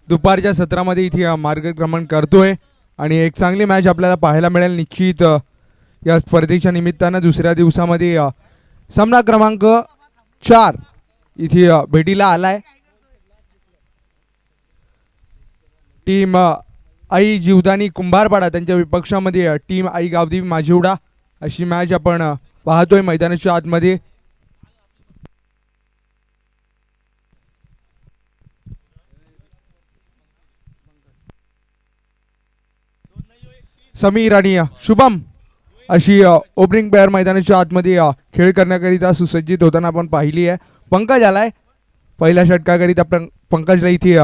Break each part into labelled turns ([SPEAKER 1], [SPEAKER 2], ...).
[SPEAKER 1] दुपारच्या सत्रामध्ये इथे मार्गक्रमण करतोय आणि एक चांगली मॅच आपल्याला पाहायला मिळेल निश्चित या स्पर्धेच्या निमित्तानं दुसऱ्या दिवसामध्ये सामना क्रमांक 4 इथे भेटीला आलाय. टीम आई जीवदानी कुंभारपाडा त्यांच्या विपक्षामध्ये टीम आई गावदेवी माझिवडा अशी मॅच आपण पाहतोय मैदानाच्या आतमध्ये. समीर आणि शुभम अशी ओपनिंग प्लेअर मैदानाच्या आतमध्ये खेळ करण्याकरिता सुसज्जित होताना आपण पाहिली आहे. पंकज आलाय पहिल्या षटकाकरिता. पंकजला इथे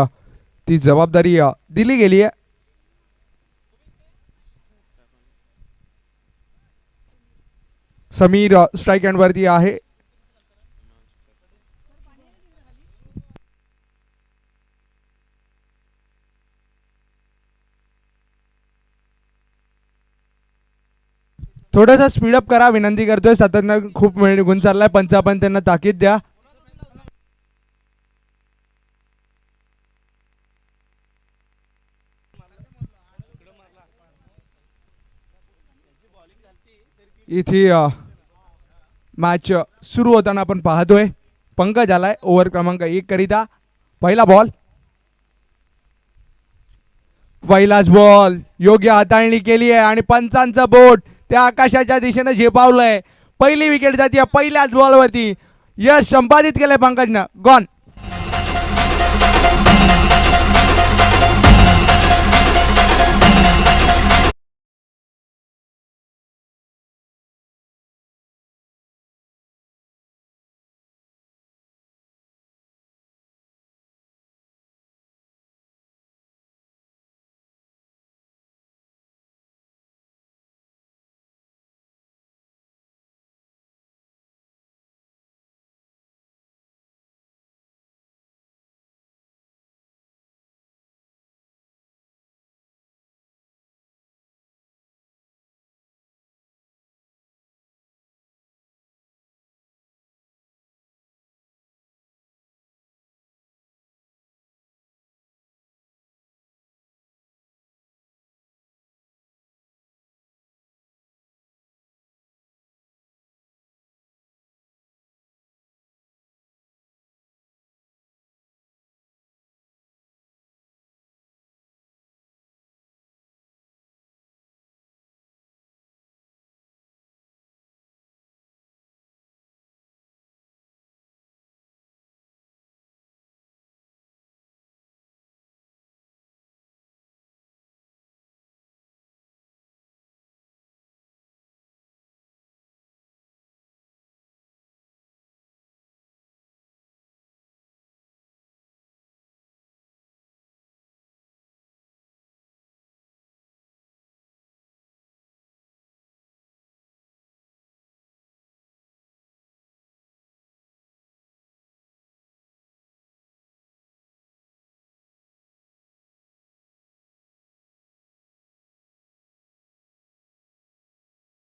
[SPEAKER 1] ती जबाबदारी दिली गेली आहे. समीर स्ट्राईक एंड वरती आहे. थोडासा स्पीडअप करा विनंती करतोय. सातत्यानं खूप वेळ निघून चाललाय. पंच आपण त्यांना ताकीद द्या. इथे मॅच सुरू होताना आपण पाहतोय. पंकज आलाय ओव्हर क्रमांक 1 करिता. पहिला बॉल. पहिलाच बॉल योग्य हाताळणी केली आहे आणि पंचांचं बोट त्या आकाशाच्या दिशेने झेपावलंय. पहिली विकेट जाते पहिल्याच बॉलवरती. यश संपादित केलंय पंकजनं. गॉन.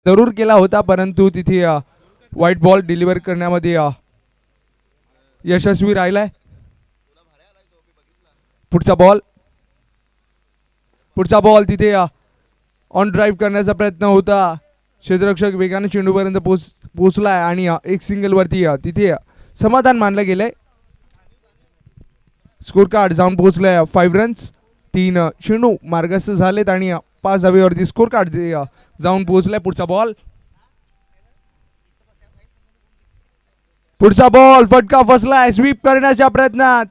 [SPEAKER 1] जरूर केला होता परंतु तिथे व्हाईट बॉल डिलिव्हर करण्यामध्ये यशस्वी राहिलाय. पुढचा बॉल. पुढचा बॉल तिथे ऑन ड्राईव्ह करण्याचा प्रयत्न होता. क्षेत्ररक्षक वेगाने चेंडूपर्यंत पोहोचलाय आणि एक सिंगल वरती तिथे समाधान मानलं गेलंय. स्कोर कार्ड जाऊन पोहोचलंय 5 रन्स. 3 चेंडू मार्गस्थ झालेत आणि 5 धावेवरती स्कोर कार्ड जाऊन पोहोचलाय. पुढचा बॉल. पुढचा बॉल फटका फसलाय स्वीप करण्याच्या प्रयत्नात.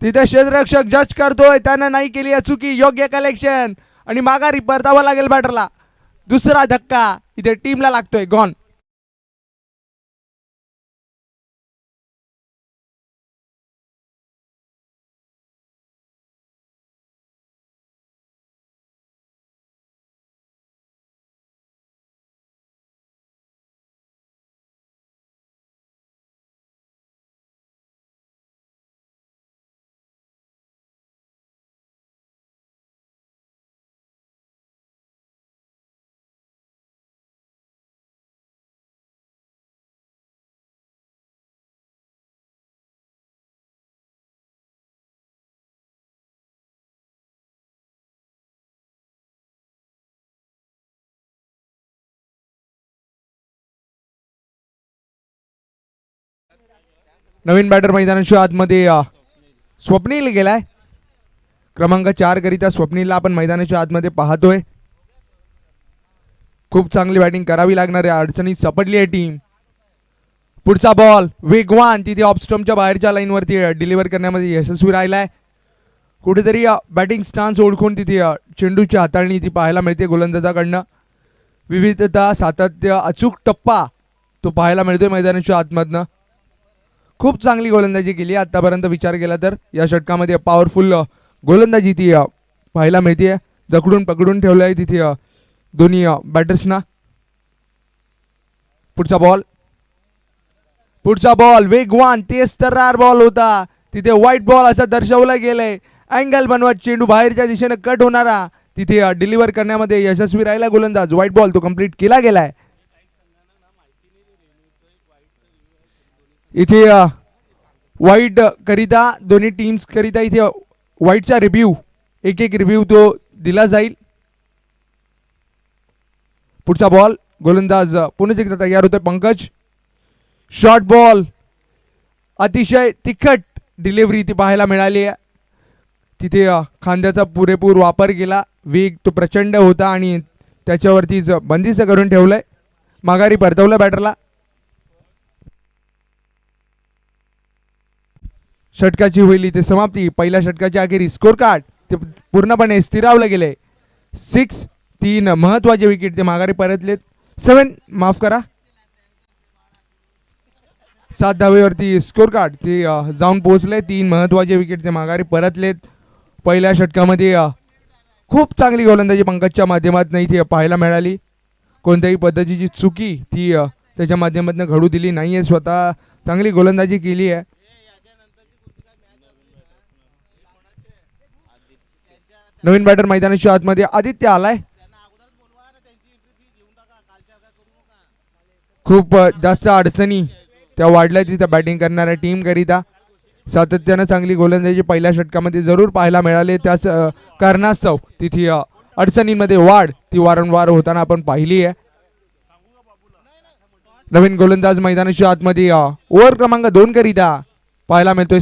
[SPEAKER 1] तिथे क्षेत्ररक्षक जज करतोय त्यानं नाही केली चुकी. योग्य कलेक्शन आणि माघारी परतावा लागेल बॅटरला. दुसरा धक्का इथे टीमला लागतोय. गॉन. नवीन बॅटर मैदानाच्या आतमध्ये स्वप्नील गेलाय. क्रमांक 4 करिता स्वप्नीलला आपण मैदानाच्या आतमध्ये पाहतोय. खूप चांगली बॅटिंग करावी लागणार आहे. अडचणीत सापडली आहे टीम. पुढचा बॉल वेगवान तिथे ऑफ स्टंपच्या बाहेरच्या लाईनवरती डिलिव्हर करण्यामध्ये यशस्वी राहिलाय. कुठेतरी बॅटिंग स्टान्स ओळखून तिथे चेंडूची हाताळणी ती पाहायला मिळते गोलंदाजाकडनं. विविधता, सातत्य, अचूक टप्पा तो पाहायला मिळतोय मैदानाच्या आतमधनं. खूप चांगली गोलंदाजी केली आतापर्यंत विचार केला तर. या षटकामध्ये पॉवरफुल गोलंदाजी ती पाहायला मिळते. जखडून पकडून ठेवलं आहे तिथे दोन्ही बॅटर्सना. पुढचा बॉल वेगवान तेज तर्रार बॉल होता. तिथे व्हाईट बॉल असं दर्शवलं गेलंय. अँगल बनवत चेंडू बाहेरच्या दिशेने कट होणारा तिथे डिलिव्हर करण्यामध्ये यशस्वी राहिला गोलंदाज. व्हाईट बॉल तो कंप्लीट केला गेलाय. इथे व्हाईट करिता दोन्ही टीम्स करिता इथे व्हाईटचा रिव्ह्यू एक रिव्ह्यू तो दिला जाईल. पुढचा बॉल गोलंदाज पुन्हा एकदा तयार होतोय पंकज. शॉर्ट बॉल अतिशय तिखट डिलिव्हरी ती पाहायला मिळाली आहे. तिथे खांद्याचा पुरेपूर वापर केला. वेग तो प्रचंड होता आणि त्याच्यावरतीच बंदिस्त करून ठेवलंय. माघारी परतवलं बॅटरला. षटकाची होईल इथे समाप्ती. पहिल्या षटकाच्या अखेरी स्कोर कार्ड ते पूर्णपणे स्थिरावलं गेले. 6-3 महत्वाचे विकेट ते माघारी परतलेत. 7 धावेवरती स्कोर कार्ड ते जाऊन पोहोचले. 3 महत्वाचे विकेट ते माघारी परतलेत. पहिल्या षटकामध्ये खूप चांगली गोलंदाजी पंकजच्या माध्यमातून इथे पाहायला मिळाली. कोणत्याही पद्धतीची चुकी ती त्याच्या माध्यमातून घडू दिली नाहीये. स्वतः चांगली गोलंदाजी केली आहे. नवीन बॅटर मैदानाच्या आतमध्ये आदित्य आलाय. खूप जास्त अडचणी त्या वाढल्या तिथं बॅटिंग करणाऱ्या टीम करिता. सातत्यानं चांगली गोलंदाजी पहिल्या षटकामध्ये जरूर पाहायला मिळाले. त्याच कारणास्तव तिथे अडचणींमध्ये वाढ ती वारंवार होताना आपण पाहिली आहे. नवीन गोलंदाज मैदानाच्या आतमध्ये ओव्हर क्रमांक 2 करिता पाहायला मिळतोय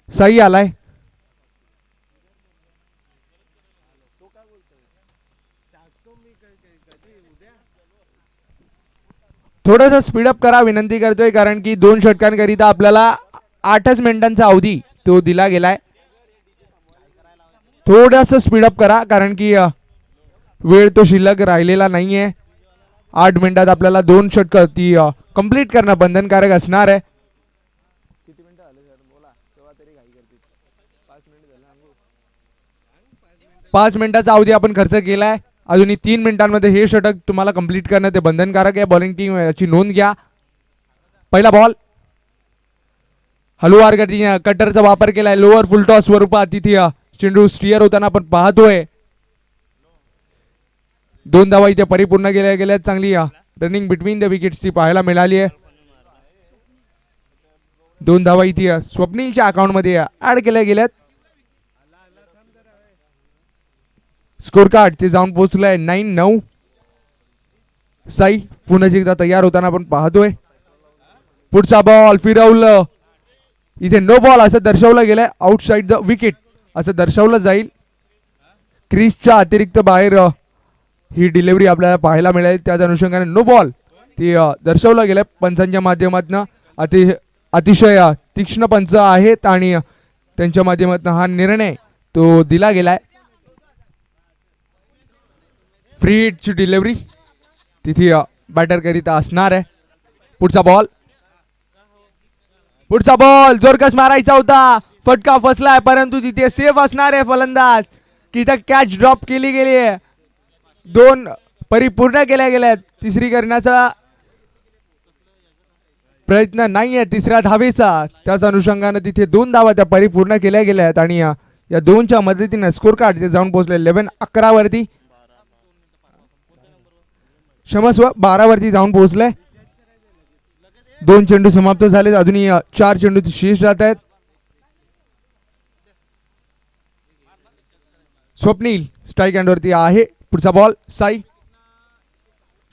[SPEAKER 1] साई आलाय. थोडंसं स्पीडअप करा विनंती करतोय, कारण की 2 षटकांकरिता आपल्याला 8च मिनिटांचा अवधी तो दिला गेलाय. थोडंसं स्पीडअप करा, कारण की वेळ तो शिल्लक राहिलेला नाहीये. 8 मिनिटात आपल्याला 2 षटकं ती कंप्लीट करणं बंधनकारक असणार आहे. 5 मिनिटाचा अवधी आपण खर्च केलाय. अजूनही 3 मिनिटांमध्ये हे षटक तुम्हाला कंप्लीट करणं ते बंधनकारक आहे. बॉलिंग टीम याची नोंद घ्या. पहिला बॉल हलवार कटरचा वापर केलाय. लोअर फुलटॉस स्वरूपात तिथे चेंडू स्टिअर होताना आपण पाहतोय. 2 धावा इथे परिपूर्ण केल्या गेल्यात. चांगली रनिंग बिटवीन द विकेट्स ती पाहायला मिळाली आहे. 2 धावा इथे स्वप्नीलच्या अकाउंटमध्ये ऍड केल्या गेल्यात. स्कोर कार्ड ते जाऊन पोहोचलाय 9-9. साई पुन्हा एकदा तयार होताना आपण पाहतोय. पुढचा बॉल फिरवलं. इथे नो बॉल असं दर्शवलं गेलंय. आउटसाइड द विकेट असं दर्शवलं जाईल. क्रीजच्या अतिरिक्त बाहेर ही डिलिव्हरी आपल्याला पाहायला मिळेल. त्याच अनुषंगाने नो बॉल ते दर्शवलं गेलंय पंचांच्या माध्यमातून. अतिशय तीक्ष्ण पंच आहेत आणि त्यांच्या माध्यमातून हा निर्णय तो दिला गेलाय. फ्री हिटची डिलिव्हरी तिथे बॅटर करिता असणार आहे. पुढचा बॉल जोरकस मारायचा होता. फटका फसलाय, परंतु तिथे सेफ असणार आहे फलंदाज. तिथे कॅच ड्रॉप केली गेली आहे. 2 परिपूर्ण केल्या गेल्यात. तिसरी करण्याचा प्रयत्न नाहीये तिसऱ्या धावेचा. त्याच अनुषंगाने तिथे 2 धावा त्या परिपूर्ण केल्या गेल्यात आणि या 2च्या मदतीने स्कोर कार्ड ते जाऊन पोहोचले 11-11 वरती. क्षमस्व 12 वरती जाऊन पोहोचले. 2 चेंडू समाप्त झाले. अजूनही 4 चेंडू शेष राहत आहेत. स्वप्नील स्ट्राईक हँडवरती आहे. पुढचा बॉल साई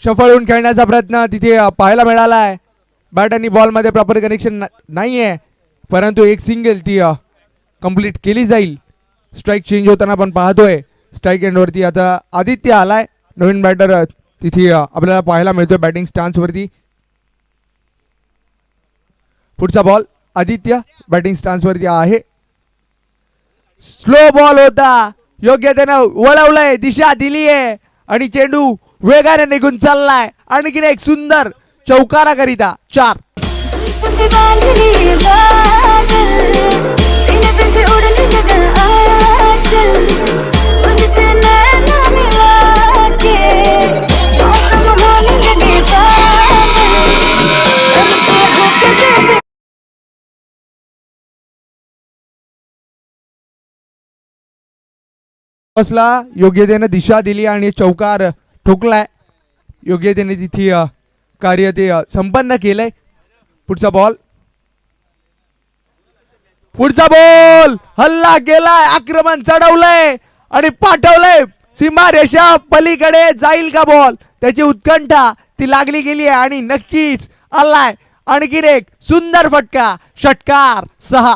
[SPEAKER 1] शफळ होऊन खेळण्याचा प्रयत्न तिथे पाहायला मिळाला आहे. बॅट आणि बॉलमध्ये प्रॉपर कनेक्शन नाही आहे, परंतु एक सिंगल ती कंप्लीट केली जाईल. स्ट्राईक चेंज होताना आपण पाहतोय. स्ट्राईक एंडवरती आता आदित्य आलाय, नवीन बॅटर तिथे आपल्याला पाहायला मिळतोय बॅटिंग स्टान्सवरती. पुढचा बॉल आदित्य बॅटिंग स्टान्सवरती आहे. स्लो बॉल होता, योग्य त्यानं वळवलंय, दिशा दिली आहे आणि चेंडू वेगाने निघून चाललाय. आणखीन एक सुंदर चौकारा करिता 4. बसला, योग्यतेने दिशा दिली आणि चौकार ठोकलाय. योग्यतेने तिथे कार्य ते संपन्न केलंय. पुढचा बॉल हल्ला केलाय, आक्रमण चढवलंय आणि पाठवलंय सीमा रेषा पलीकडे. जाईल का बॉल, त्याची उत्कंठा ती लागली गेली आहे आणि नक्कीच आलाय आणखीन एक सुंदर फटका. षटकार 6.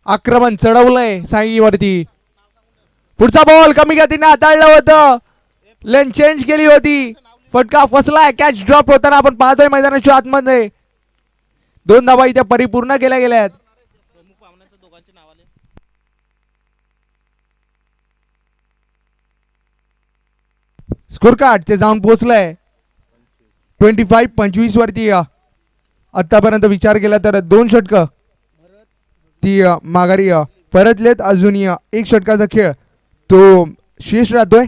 [SPEAKER 1] आक्रमण चढवलंय साईवरती. पुढचा बॉल कमी गतीने हाताळलं होतं, लेन चेंज केली होती, फटका फसलाय. कॅच ड्रॉप होताना आपण पाहतोय मैदानाच्या आतमध्ये. 2 धावा इथे परिपूर्ण केल्या गेल्या आहेत. स्कोर कार्ड ते जाऊन पोहोचलंय 25-25 वरती. आतापर्यंत विचार केला तर 2 षटकं ती माघारी परतलेत. अजूनही एक षटकाचा खेळ तो शेष राहतोय.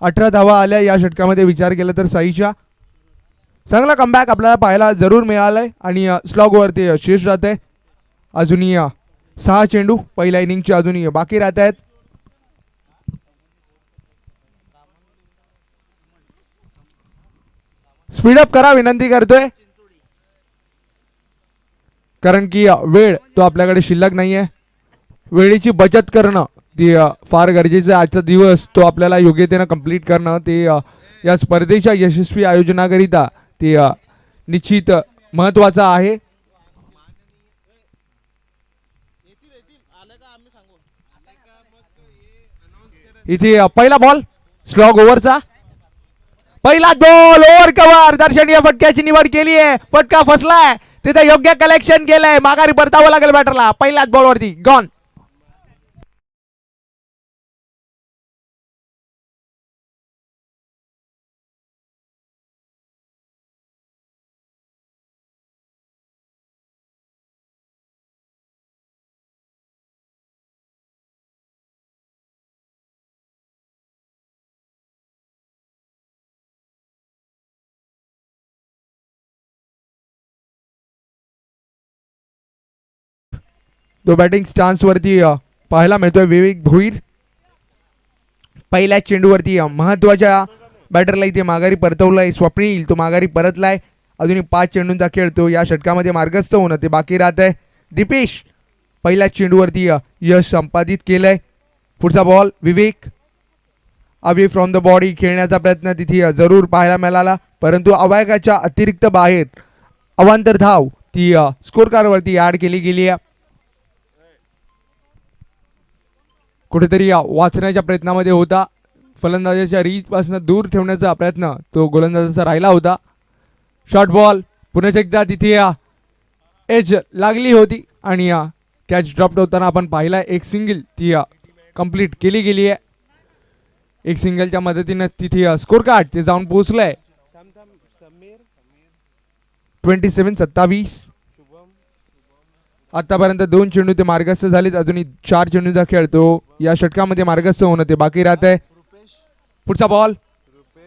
[SPEAKER 1] 18 धावा आल्या या षटकामध्ये. विचार केला तर साईच्या चांगला कमबॅक आपल्याला पाहायला जरूर मिळालाय आणि स्लॉग वरती शेष राहत आहे. अजूनही 6 चेंडू पहिल्या इनिंगचे अजूनही बाकी राहत आहेत. स्पीडअप करा विनंती करतोय, कारण की वेळ तो आपल्याकडे शिल्लक नाहीये. वेळेची बचत करणं ती फार गरजेचं आहे. आजचा दिवस तो आपल्याला योग्यतेनं कंप्लीट करणं ते या स्पर्धेच्या यशस्वी आयोजनाकरिता ते निश्चित महत्वाचं आहे. इथे पहिला बॉल स्लॉग ओव्हरचा पहिला बॉल ओव्हर कव्हर. दर्शनीय फटक्याची निवड केली आहे, फटका फसलाय, तिथे योग्य कलेक्शन केलंय, माघारी परतावं लागेल बॅटरला. पहिल्याच बॉलवरती गॉन. तो बॅटिंग स्टान्स वरती पाहायला मिळतोय विवेक भोईर. पहिल्या चेंडूवरती महत्वाच्या बॅटरला इथे माघारी परतवलाय. स्वप्नील तो माघारी परतलाय. अजूनही 5 चेंडूंचा खेळ तो या षटकामध्ये मार्गस्थ होणं ते बाकी राहत आहे. दीपेश पहिल्या चेंडूवरती यश संपादित केलंय. पुढचा ball Vivek away from the body खेळण्याचा प्रयत्न तिथे जरूर पाहायला मिळाला, परंतु अवयकाच्या अतिरिक्त बाहेर अवांतर धाव ती स्कोर कार्डवरती ऍड केली गेली आहे. कुठेतरी वाचण्याच्या प्रयत्नामध्ये होता. फलंदाजाच्या रीच पासून दूर ठेवण्याचा प्रयत्न तो गोलंदाजाचा राहिला होता. शॉर्ट बॉल पुन्हा एकदा तिथे एज लागली होती आणि कॅच ड्रॉप होताना आपण पाहिला. एक सिंगल ती कंप्लीट केली गेली आहे. एक सिंगलच्या मदतीने तिथे स्कोर कार्ड ते जाऊन पोहोचलंय 27-27. आतापर्यंत 2 चेंडू ते मार्गस्थ झालेत. अजूनही 4 चेंडूचा खेळ तो या षटकामध्ये मार्गस्थ होणं ते बाकी राहत आहे. पुढचा बॉल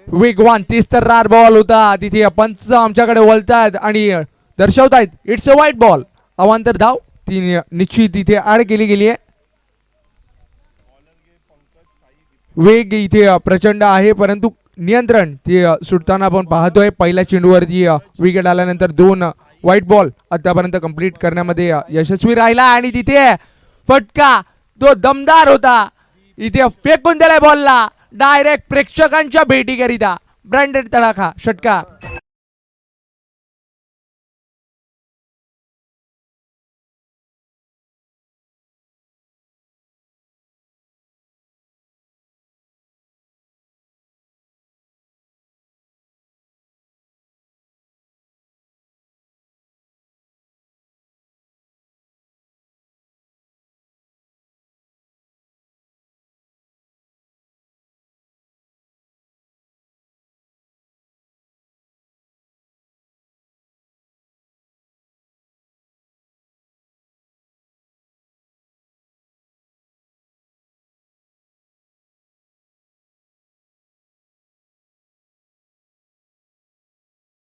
[SPEAKER 1] वेगवान 33 बॉल होता. तिथे पंच आमच्याकडे वळतायत आणि दर्शवतायत इट्स अ वाईट बॉल. अवांतर धाव ती निश्चित तिथे ऍड केली गेली आहे. वेग इथे प्रचंड आहे, परंतु नियंत्रण ते सुटताना आपण पाहतोय. पहिल्या चेंडूवरती विकेट आल्यानंतर 2 व्हाईट बॉल आतापर्यंत कंप्लीट करण्यामध्ये यशस्वी राहिला आणि तिथे फटका तो दमदार होता. इथे फेकून दिलाय बॉलला डायरेक्ट प्रेक्षकांच्या भेटीकरिता. ब्रँडेड तडाखा षटकार.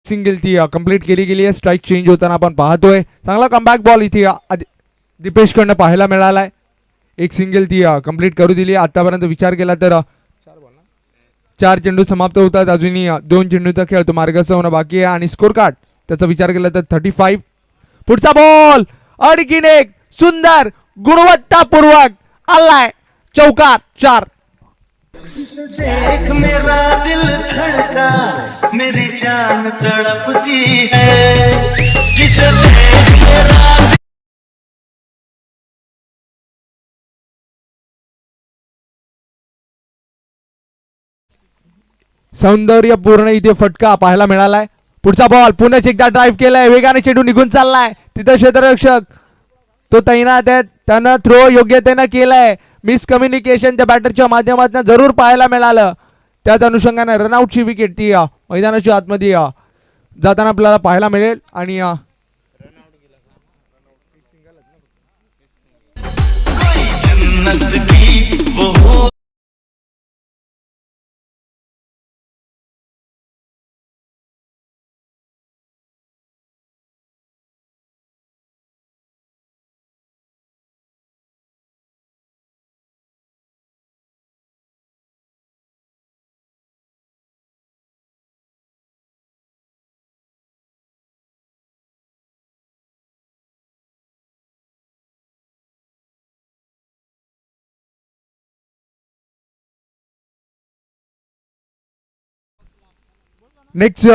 [SPEAKER 1] सिंगल ती कंप्लीट केली गेली आहे. स्ट्राईक चेंज होताना आपण पाहतोय. चांगला कमबॅक बॉल इथे दीपेशकडनं पाहायला मिळालाय. एक सिंगल ती कंप्लीट करू दिली. आतापर्यंत विचार केला तर 4 चेंडू समाप्त होतात. अजूनही 2 चेंडूचा खेळ तो मार्गाचा होणं बाकी आहे आणि स्कोर कार्ड त्याचा विचार केला तर 35. पुढचा बॉल आणखीन एक सुंदर गुणवत्तापूर्वक आलाय. चौकार 4.
[SPEAKER 2] देख मेरा दिल धड़का मेरी जान तड़पती है जिसे देख मेरा
[SPEAKER 1] सौंदर्यपूर्ण इथे फटका पाहायला मिळालाय. पुढचा बॉल पुन्हा एकदा ड्राईव्ह केलाय. वेगाने चेंडू निघून चाललाय. तिथं क्षेत्ररक्षक तो तैनात आहे. त्यानं थ्रो योग्यतेनं केलाय. मिसकम्युनिकेशन त्या बॅटरच्या माध्यमातून जरूर पाहायला मिळालं. त्याच अनुषंगाने रनआउटची विकेट ती मैदानाच्या आतमध्ये जाताना आपल्याला पाहायला मिळेल. आणि
[SPEAKER 2] जन्नत की वो
[SPEAKER 1] नेक्स्ट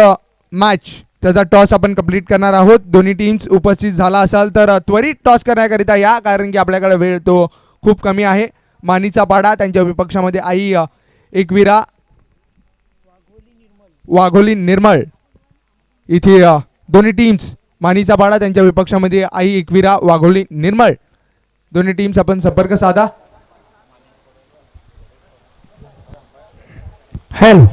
[SPEAKER 1] मॅच त्याचा टॉस आपण कंप्लीट करणार आहोत. दोन्ही टीम्स उपस्थित झाला असाल तर त्वरित टॉस करण्याकरिता या, कारण की आपल्याकडे वेळ तो खूप कमी आहे. मानीचा पाडा त्यांच्या विपक्षामध्ये आई एकविरा वाघोली निर्मळ. इथे दोन्ही टीम्स मानीचा पाडा त्यांच्या विपक्षामध्ये आई एकविरा वाघोली निर्मळ. दोन्ही टीम्स आपण संपर्क साधा.
[SPEAKER 3] हेल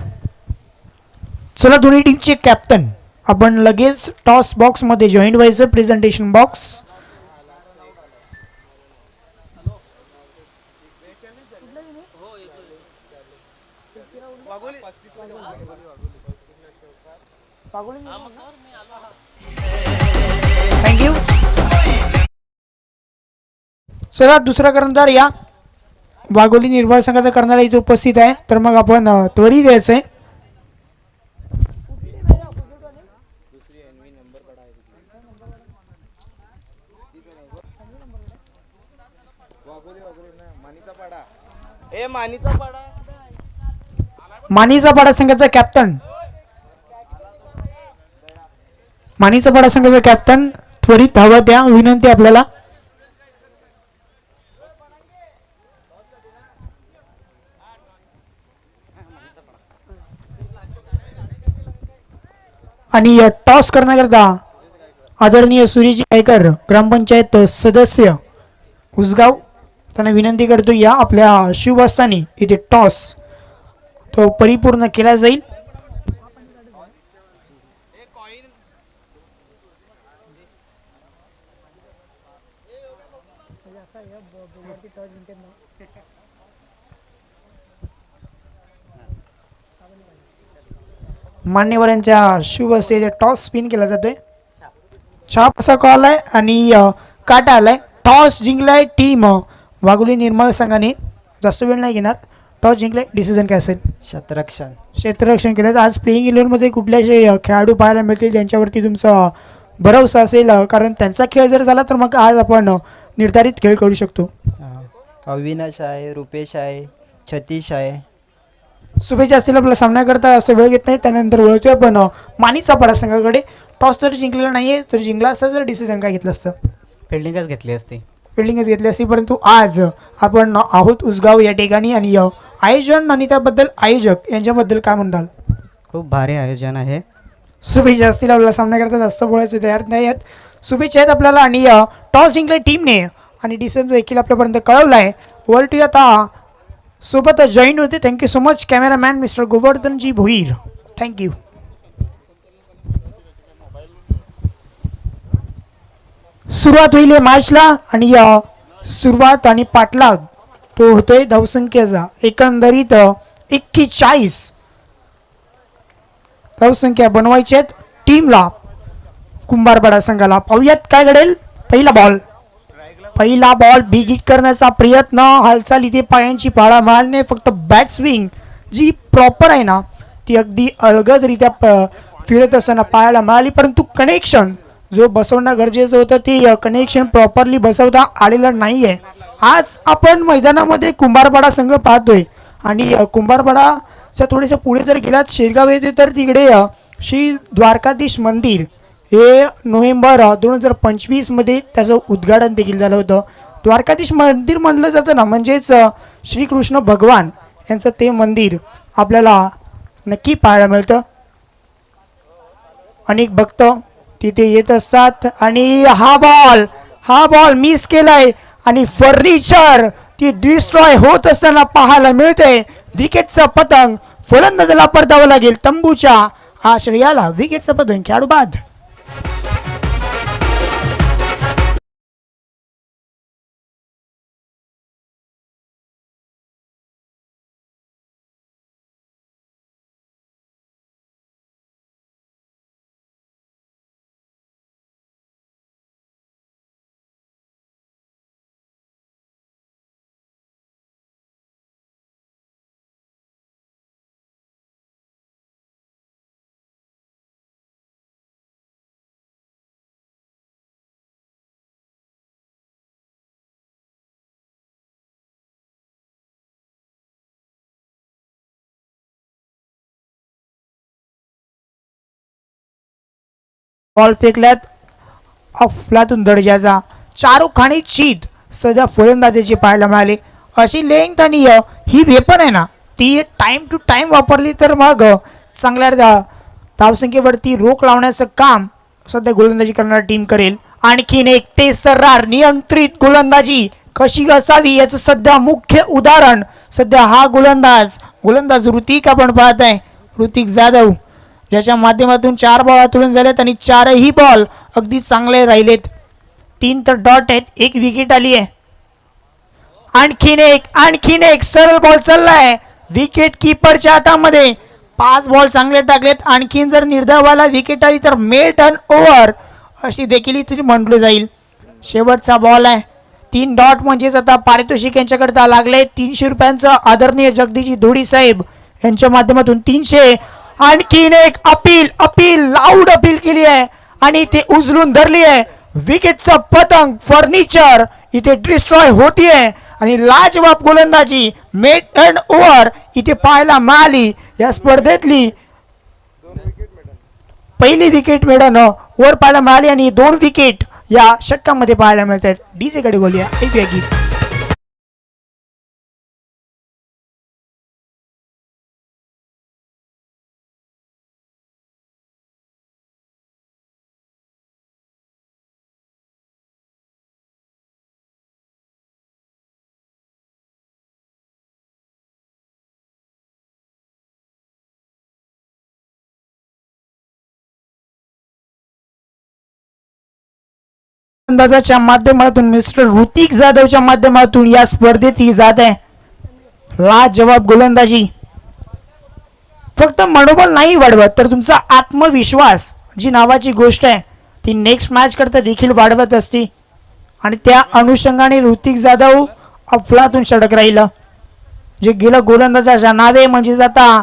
[SPEAKER 3] चला दोन्ही टीमचे कॅप्टन आपण लगेच टॉस बॉक्स मध्ये जॉईंट व्हायचं. Presentation box thank you. चला दुसरा कर्णधार या वाघोली निर्मळ संघाचा कर्णधार इथे उपस्थित आहे. तर मग आपण त्वरित द्यायचंय. मानीचा पाडा संघाचा कॅप्टन मानीचा पाडा संघाचा कॅप्टन त्वरित हवा द्या विनंती आपल्याला. आणि टॉस करण्याकरता आदरणीय सूर्यजी गायकर ग्रामपंचायत सदस्य उसगाव त्यांना विनंती करतो या आपल्या शिवस्थानी इथे टॉस तो परिपूर्ण केला जाईल. मान्यवरांच्या शुभ हस्ते टॉस स्पिन केला जातोय. छाप असा कॉल आहे आणि काटा आलाय. टॉस जिंकलाय टीम वाघोली निर्मळ संघाने. जास्त वेळ नाही घेणार. टॉस जिंकले, डिसिजन काय असेल?
[SPEAKER 4] क्षेत्ररक्षण.
[SPEAKER 3] क्षेत्ररक्षण केलं. तर आज प्लेइंग इलेव्हनमध्ये कुठले असे खेळाडू पाहायला मिळतील ज्यांच्यावरती तुमचा भरवसा असेल, कारण त्यांचा खेळ जर झाला तर मग आज आपण निर्धारित खेळ करू शकतो.
[SPEAKER 4] अविनाश आहे, रुपेश आहे, छतीश आहे.
[SPEAKER 3] शुभेच्छा असतील आपल्या सामन्याकरता. असं वेळ घेत नाही. त्यानंतर वळतोय आपण मानीचा पाडा संघाकडे. टॉस जर जिंकलेला नाही आहे तर जिंकला असता तर डिसिजन काय घेतलं असतं?
[SPEAKER 5] फिल्डिंगच घेतली असती.
[SPEAKER 3] फिल्डिंगच घेतली असती. परंतु आज आपण आहोत उसगाव या ठिकाणी आणि आयोजन आणि त्याबद्दल आयोजक यांच्याबद्दल काय म्हणताल?
[SPEAKER 5] खूप भारी आयोजन आहे.
[SPEAKER 3] शुभेच्छा असतील आपल्याला सामन्याकरता. जास्त बोलायचे तयार नाही आहेत. शुभेच्छा आहेत आपल्याला. आणि टॉस जिंकले टीमने आणि डिसिजन देखील आपल्यापर्यंत कळवलं आहे. वरती आता सोबत जॉईन होते. Thank you so much cameraman mister Govardhanji Bhoir. Thank you. सुरुवात होईल मॅचला आणि सुरुवात आणि पाठलाग तो होतोय धावसंख्येचा. एकंदरीत 41 धावसंख्या बनवायची आहेत टीमला, कुंभारपाडा संघाला. पाहूयात काय घडेल. पहिला बॉल बिग हिट करण्याचा प्रयत्न. हालचाल इथे पायांची पाळा मारणे. फक्त बॅट स्विंग जी प्रॉपर आहे ना ती अगदी अलगदरित्या फिरत असताना पाहायला मिळाली, परंतु कनेक्शन जो बसवणं गरजेचं होतं ते कनेक्शन प्रॉपरली बसवता आलेलं नाही आहे. आज आपण मैदानामध्ये कुंभारपाडा संघ पाहतोय आणि कुंभारपाडाच्या थोडेसे पुढे जर गेलात शिरगाव येते तर तिकडे श्री द्वारकाधीश मंदिर हे नोव्हेंबर 2025 मध्ये त्याचं उद्घाटन देखील झालं होतं. द्वारकाधीश मंदिर म्हटलं जातं ना, म्हणजेच श्रीकृष्ण भगवान यांचं ते मंदिर आपल्याला नक्की पाहायला मिळतं. अनेक भक्त तिथे येत असतात आणि हा बॉल मिस केलाय आणि फर्निचर ती डिस्ट्रॉय होत असताना पाहायला मिळते. विकेटचा पतंग फलंदाजाला परतावं लागेल. तंबूच्या आश्रयाला विकेटचा पतंग खेळाडू बाद. बॉल फेकल्यात अफलातून दर्जाचा चारोखाणी चीत सध्या फलंदाजाची पाहायला मिळाली. अशी लेंथ आणि ही वेपन आहे ना ती टाइम टू टाइम वापरली तर मग चांगल्या धावसंख्येवरती रोख लावण्याचं काम सध्या गोलंदाजी करणारी टीम करेल. आणखीन एक तेसरार नियंत्रित गोलंदाजी कशी असावी याचं सध्या मुख्य उदाहरण सध्या हा गोलंदाज ऋतिक आपण पाहत आहे. ऋतिक जाधव ज्याच्या माध्यमातून 4 बॉल हातून झालेत आणि 4ही बॉल अगदी चांगले राहिलेत. 3 तर डॉट आहेत, 1 विकेट आली आहे. आणखीन एक सरळ बॉल चाललाय विकेट कीपरच्या हातामध्ये. 5 बॉल चांगले टाकलेत. आणखीन जर निर्धावाला विकेट आली तर मेडन ओव्हर अशी देखील इथे म्हटलं जाईल. शेवटचा बॉल आहे. 3 डॉट म्हणजेच आता पारितोषिक यांच्याकरता लागले 300 रुपयांचं. आदरणीय जगदीशजी धोडी साहेब यांच्या माध्यमातून 300. आणखीन एक अपील लाऊड अपील केली आहे आणि ते उचलून धरली आहे. विकेटचं पतंग फर्निचर इथे डिस्ट्रॉय होतीये आणि लाजवाब गोलंदाजी मेडन ओव्हर इथे पाहायला मिळाली. या स्पर्धेतली पहिली विकेट मेडन ओव्हर पाहायला मिळाली आणि 2 विकेट या षटकामध्ये पाहायला मिळत आहेत. डीजे कडे बोलूया एक वेगळी. गोलंदाजाच्या माध्यमातून मिस्टर ऋतिक जाधवच्या माध्यमातून या स्पर्धेत ही जात आहे. लाजवाब गोलंदाजी. फक्त मनोबल नाही वाढवत तर तुमचा आत्मविश्वास जी नावाची गोष्ट आहे ती नेक्स्ट मॅच करता देखील वाढवत असते आणि त्या अनुषंगाने ऋतिक जाधव अफलातून षटक राहिलं. जे गेलं गोलंदाजाच्या नावे म्हणजे आता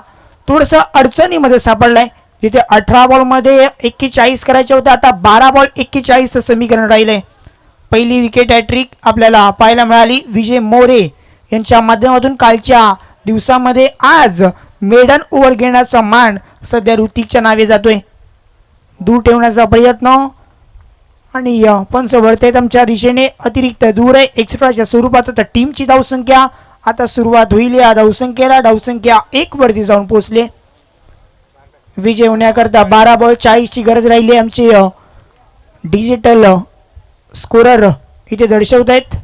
[SPEAKER 3] थोडंसं अडचणीमध्ये सापडलाय. जिथे 18 बॉलमध्ये 41 करायचे होते, आता 12 बॉल 41चं समीकरण राहिलंय. पहिली विकेट हॅट्रिक आपल्याला पाहायला मिळाली विजय मोरे यांच्या माध्यमातून. कालच्या दिवसामध्ये आज मेडन ओव्हर घेण्याचा मान सध्या ऋतिकच्या नावे जातोय. दूर ठेवण्याचा प्रयत्न आणि पंच वळतायत आमच्या दिशेने. अतिरिक्त दूर आहे एक्स्ट्राच्या स्वरूपात. आता टीमची धावसंख्या आता सुरुवात होईल या धावसंख्येला. धावसंख्या 1 वरती जाऊन पोहोचले. विजय होण्याकरता 12 बॉल 40ची गरज राहिली. आमचे डिजिटल स्कोरर इथे दर्शवत आहेत.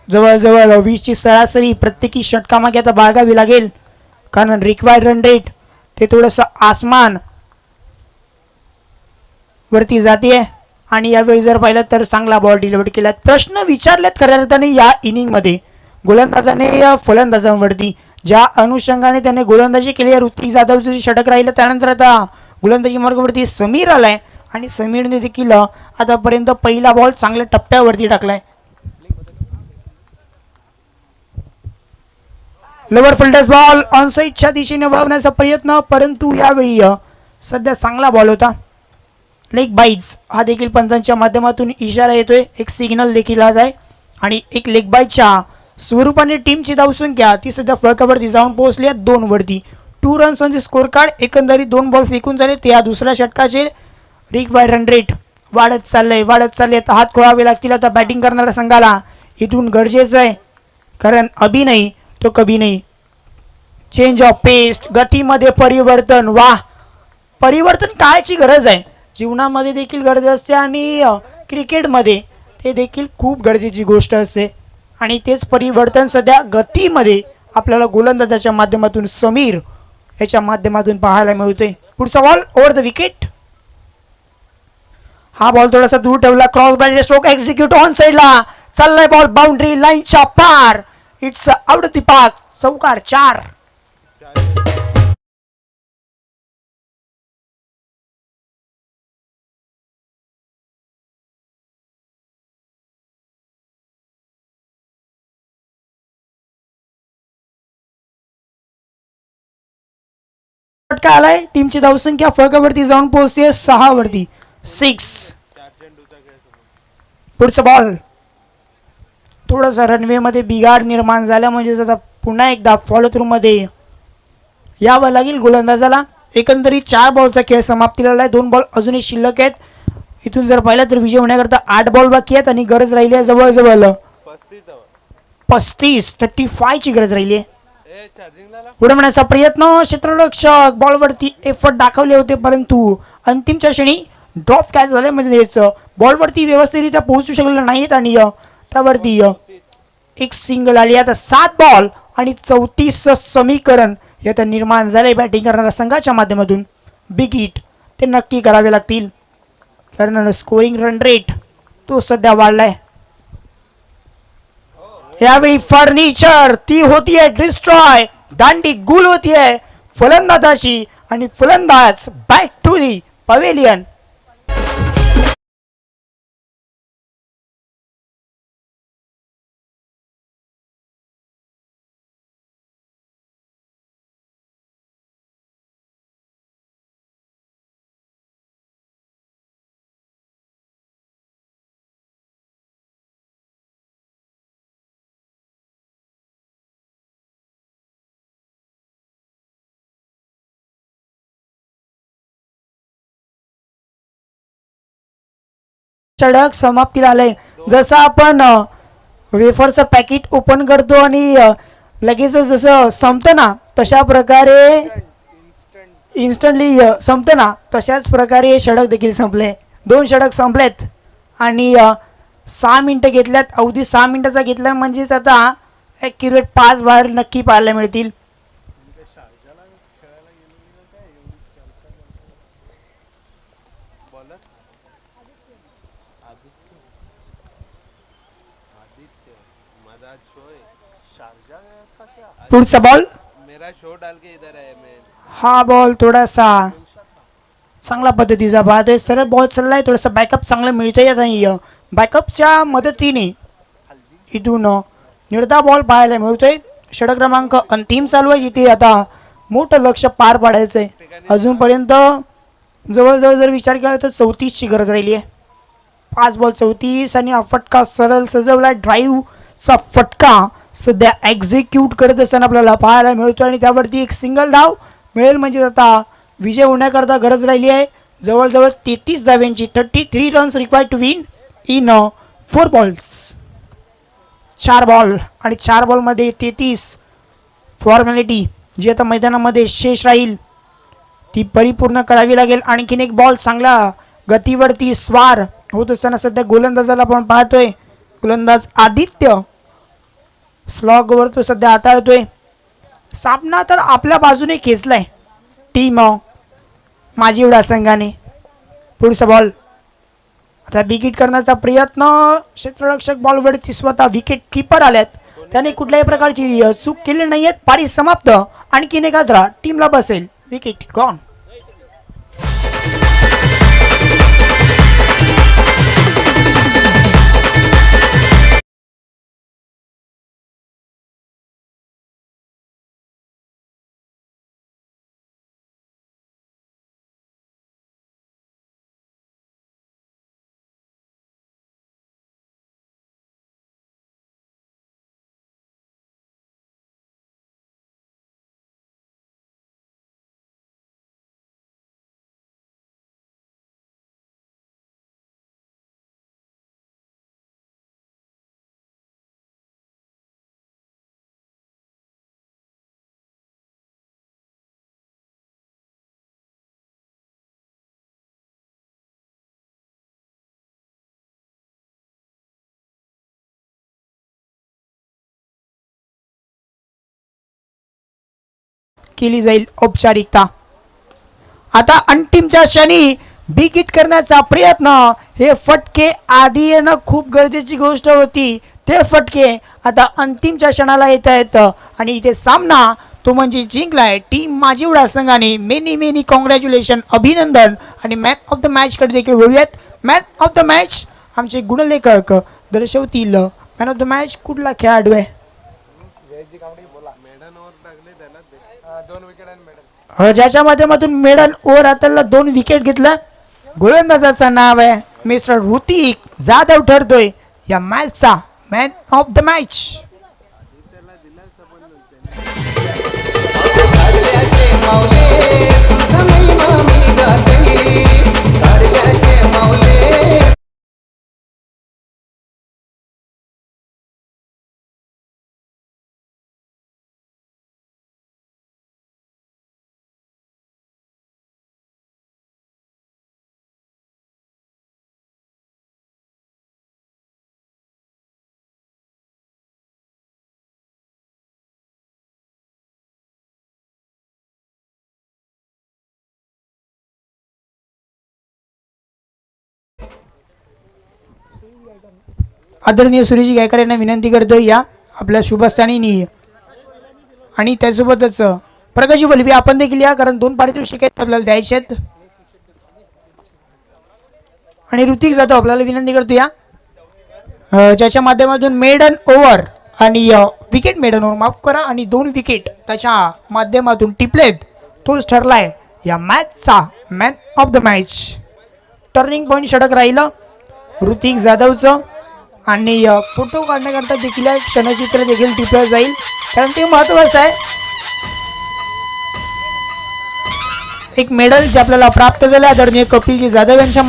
[SPEAKER 3] जवळजवळ 20ची सरासरी प्रत्येकी षटकामागे आता बाळगावी लागेल, कारण रिक्वायर्ड रन रेट ते थोडंसं आसमान वरती जाते. आणि यावेळी जर पाहिलं तर चांगला बॉल डिलिव्हर केला. प्रश्न विचारलेत खऱ्या अर्थाने या इनिंगमध्ये गोलंदाजाने या फलंदाजांवरती. ज्या अनुषंगाने त्याने गोलंदाजी केली आहे, ऋतिक जाधवचं षटक राहिलं, त्यानंतर आता गोलंदाजी मार्गावरती समीर आलाय आणि समीरने देखील आतापर्यंत पहिला बॉल चांगल्या टप्प्यावरती टाकलाय. लोअर फिल्डर्स बॉल ऑन साईडच्या दिशेने वळवण्याचा प्रयत्न, परंतु यावेळी सध्या चांगला बॉल होता. लेग बाईट्स हा देखील पंचांच्या माध्यमातून इशारा येतोय. एक सिग्नल देखील आज आहे आणि एक लेग बाईटच्या स्वरूपाने टीमची धावसंख्या ती सध्या फळकावरती जाऊन पोहोचली आहे 2 वरती. 2 runs on the score card. एकंदरीत 2 बॉल फेकून झाले. त्या दुसऱ्या षटकाचे रिक्वायर्ड रन रेट वाढत चाललंय. आता हात खोळावे लागतील आता बॅटिंग करणाऱ्या संघाला. इथून गरजेचं आहे, कारण अभी नाही तो कभी नाही. चेंज ऑफ पेस, गतीमध्ये परिवर्तन. वाह, परिवर्तन काळाची गरज आहे. जीवनामध्ये देखील गरज असते आणि क्रिकेटमध्ये ते देखील खूप गरजेची गोष्ट असते. आणि तेच परिवर्तन सध्या गतीमध्ये आपल्याला गोलंदाजाच्या माध्यमातून समीर याच्या माध्यमातून पाहायला मिळतोय. पुढचा बॉल ओव्हर द विकेट. हा बॉल थोडासा दूर ठेवला. Cross bat stroke execute on साईडला चाललाय बॉल बाउंड्री लाईनच्या पार. It's out of the park. चौकार 4. फटका आलाय. टीमची धावसंख्या फळकावरती जाऊन पोहोचते 6 वरती. 6. पुढचा बॉल थोडासा रनवे मध्ये बिघाड निर्माण झाला, म्हणजे आता पुन्हा एकदा फॉलो थ्रू मध्ये यावं लागेल गोलंदाजाला. एकंदरीत 4 बॉलचा खेळ समाप्तीला आलाय. 2 बॉल अजूनही शिल्लक आहेत. इथून जर पाहिलं तर विजय होण्याकरता 8 बॉल बाकी आहेत आणि गरज राहिली आहे जवळजवळ 35 ची गरज राहिली आहे. उडवण्याचा प्रयत्न. क्षेत्ररक्षक बॉलवरती एफर्ट दाखवले होते, परंतु अंतिमच्या क्षणी ड्रॉप कॅच झाले, म्हणजेच बॉलवरती व्यवस्थितरित्या पोहोचू शकले नाहीत आणि त्यावरती एक सिंगल आली. आता 7 बॉल आणि 34 समीकरण यात निर्माण झाले बॅटिंग करणाऱ्या संघाच्या माध्यमातून. बिग हिट ते नक्की करावे लागतील, कारण स्कोरिंग रन रेट तो सध्या वाढलाय. यावेळी फर्निचर ती होतीये डिस्ट्रॉय. दांडी गुल होतीये फलंदाजाची आणि फलंदाज बॅक टू दी पवेलियन. षटक समाप्तीला आलंय. जसं आपण वेफरचं पॅकेट ओपन करतो आणि लगेच जसं संपतं ना, तशा प्रकारे इन्स्टंटली संपतं ना, तशाच प्रकारे षटक देखील संपले. 2 षटक संपलेत आणि 6 मिनिटं घेतल्यात. अवधी 6 मिनिटाचा घेतला म्हणजेच आता ॲक्युरेट 5 बाहेर नक्की पाहायला मिळतील. पुढचा बॉल.
[SPEAKER 6] मेरा शो डाल के इधर है मैं.
[SPEAKER 3] हा बॉल थोडासा चांगला पद्धतीचा पाहतोय. सरळ बॉल चाललाय, थोडासा बॅकअप चांगला मिळतोय. आता बॅकअपच्या मदतीने इथून निळता बॉल पाहायला मिळतोय. षटक क्रमांक अंतिम चालू आहे, जिथे आता मोठं लक्ष पार पाडायचं आहे. अजूनपर्यंत जवळजवळ जर विचार केला तर 34ची गरज राहिली आहे. 5 बॉल 34 आणि हा फटका सरळ सजवला. ड्राईव्हचा फटका सध्या एक्झिक्यूट करत असताना आपल्याला पाहायला मिळतो आणि त्यावरती एक सिंगल धाव मिळेल म्हणजे आता विजय होण्याकरता गरज राहिली आहे. जवळजवळ 33 धाव्यांची 33 runs required to win in 4 balls. 4 ball आणि 4 बॉलमध्ये 33 फॉर्मॅलिटी जी आता मैदानामध्ये शेष राहील ती परिपूर्ण करावी लागेल. आणखीन एक बॉल चांगला गतीवरती स्वार होत असताना सध्या गोलंदाजाला आपण पाहतोय. गोलंदाज आदित्य स्लॉगवर तो सध्या हाताळतोय. सामना तर आपल्या बाजूने खेचलाय टीम माजिवडा संघाने. पुढचा बॉल आता विकेट करण्याचा प्रयत्न. क्षेत्ररक्षक बॉलवरती स्वतः विकेट किपर आल्यात, त्याने कुठल्याही प्रकारची चूक केली नाही आहे. पारी समाप्त. आणखीन एक आद्रा टीमला बसेल. Wicket gone. केली जाईल औपचारिकता. आता अंतिमच्या क्षणी बिगिट करण्याचा प्रयत्न. हे फटके आधी येणं खूप गरजेची गोष्ट होती. ते फटके आता अंतिमच्या क्षणाला येत आहेत आणि इथे सामना तो म्हणजे जिंकलाय टीम माजिवडा संघाने. मेनी कॉंग्रॅच्युलेशन, अभिनंदन. आणि मॅन ऑफ द मॅच कडे देखील वळूयात. मॅन ऑफ द मॅच आमचे गुणलेखक दर्शवतील. मॅन ऑफ द मॅच कुठला खेळाडू आहे? ज्याच्या माध्यमातून मेडन ओव्हर हाताला 2 विकेट घेतलं. गोलंदाजाचं नाव आहे मिस्टर ऋतिक जाधव ठरतोय या मॅचचा मॅन ऑफ द मॅच. आदरणीय सुरेश गायकर यांना विनंती करतोय या आपल्या शुभस्थानी आणि त्यासोबतच प्रकाशी वलवी आपण देखील या, कारण 2 पारितोषिक आहेत आपल्याला द्यायचे आहेत. आणि ऋतिक जाधव आपल्याला विनंती करतो या, ज्याच्या माध्यमातून मेडन ओव्हर आणि विकेट मेडन ओव्हर माफ करा आणि 2 विकेट त्याच्या माध्यमातून टिपलेत. तोच ठरलाय या मॅचचा man of the match. Turning point षटक राहिलं ऋतिक जाधवचं आणि फोटो काढण्याकरता देखील क्षणचित्र देखील टिपलं जाईल, कारण ते महत्त्वाचं आहे. एक मेडल जे आपल्याला प्राप्त झालं आदरणीय कपिलजी जाधव यांच्या